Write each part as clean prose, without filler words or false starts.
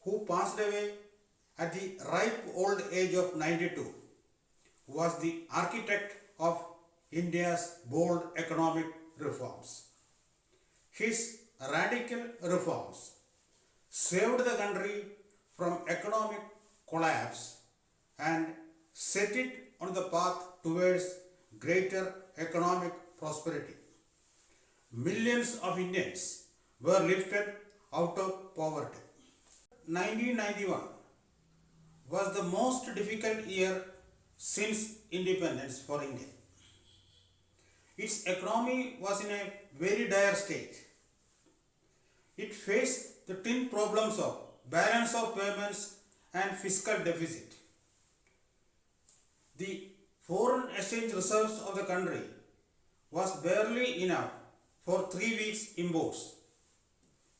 who passed away at the ripe old age of 92, was the architect of India's bold economic reforms. His radical reforms saved the country from economic collapse and set it on the path towards greater economic prosperity. Millions of Indians were lifted out of poverty. 1991 was the most difficult year since independence for India. Its economy was in a very dire state. It faced the twin problems of balance of payments and fiscal deficit. The foreign exchange reserves of the country was barely enough for 3 weeks' imports.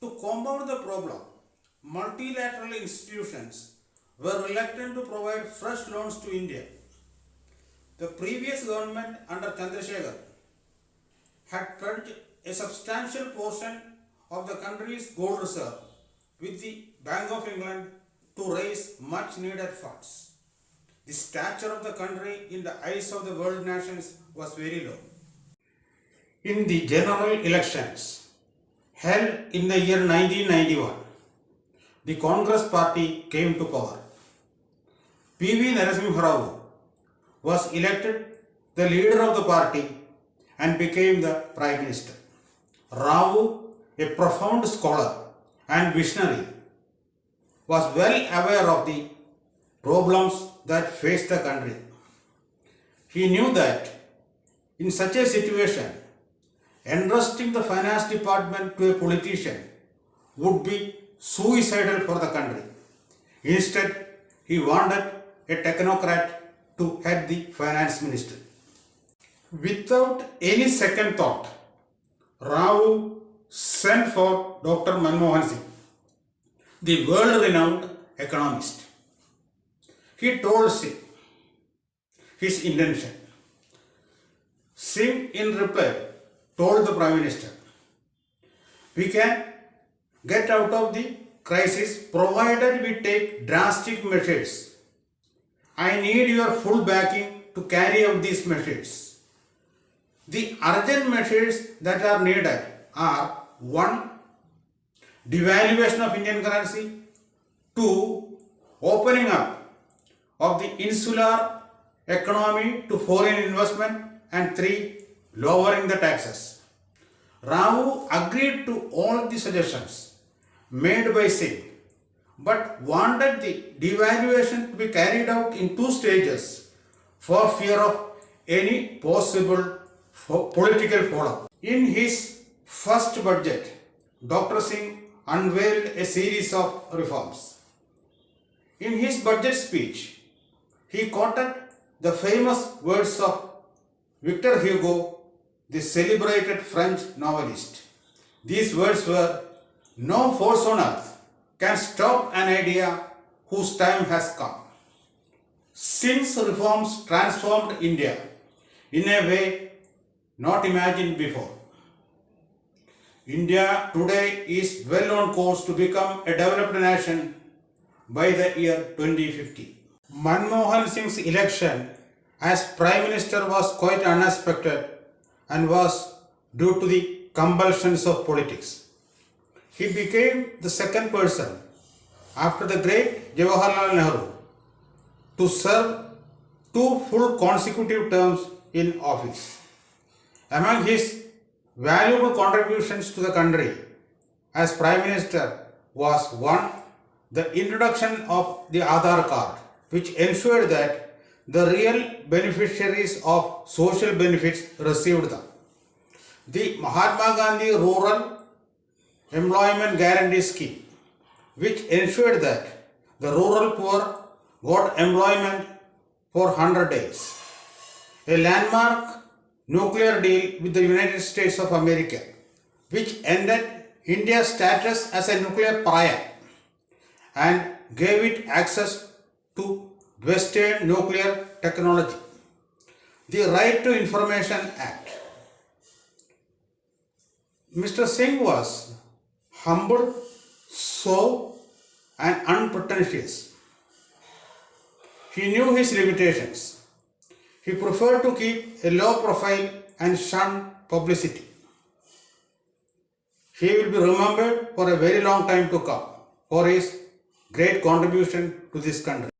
To compound the problem, multilateral institutions were reluctant to provide fresh loans to India. The previous government under Chandrasekhar had pledged a substantial portion of the country's gold reserve with the Bank of England to raise much needed funds. The stature of the country in the eyes of the world nations was very low. In the general elections held in the year 1991, the Congress party came to power. P.V. Narasimha Rao was elected the leader of the party and became the Prime Minister. Rao, a profound scholar and visionary, was well aware of the problems that faced the country. He knew that in such a situation, entrusting the finance department to a politician would be suicidal for the country. Instead, he wanted a technocrat to head the finance ministry. Without any second thought, Rao sent for Dr. Manmohan Singh, the world-renowned economist. He told Singh his intention. Singh, in reply, told the Prime Minister, "We can get out of the crisis provided we take drastic measures. I need your full backing to carry out these measures. The urgent measures that are needed are 1. Devaluation of Indian currency, 2. Opening up of the insular economy to foreign investment, and 3. Lowering the taxes." Rao agreed to all the suggestions made by Singh, but wanted the devaluation to be carried out in 2 stages for fear of any possible political fallout. In his first budget, Dr. Singh unveiled a series of reforms. In his budget speech, he quoted the famous words of Victor Hugo, the celebrated French novelist. These words were, "No force on earth can stop an idea whose time has come." Singh's reforms transformed India in a way not imagined before. India today is well on course to become a developed nation by the year 2050. Manmohan Singh's election as Prime Minister was quite unexpected and was due to the compulsions of politics. He became the second person after the great Jawaharlal Nehru to serve 2 full consecutive terms in office. Among his valuable contributions to the country as Prime Minister was 1. The introduction of the Aadhaar card, which ensured that the real beneficiaries of social benefits received them. The Mahatma Gandhi Rural Employment Guarantee Scheme, which ensured that the rural poor got employment for 100 days. A landmark nuclear deal with the United States of America, which ended India's status as a nuclear pariah and gave it access to Western nuclear technology. The Right to Information Act. Mr. Singh was humble, so and unpretentious. He knew his limitations. He preferred to keep a low profile and shun publicity. He will be remembered for a very long time to come for his great contribution to this country.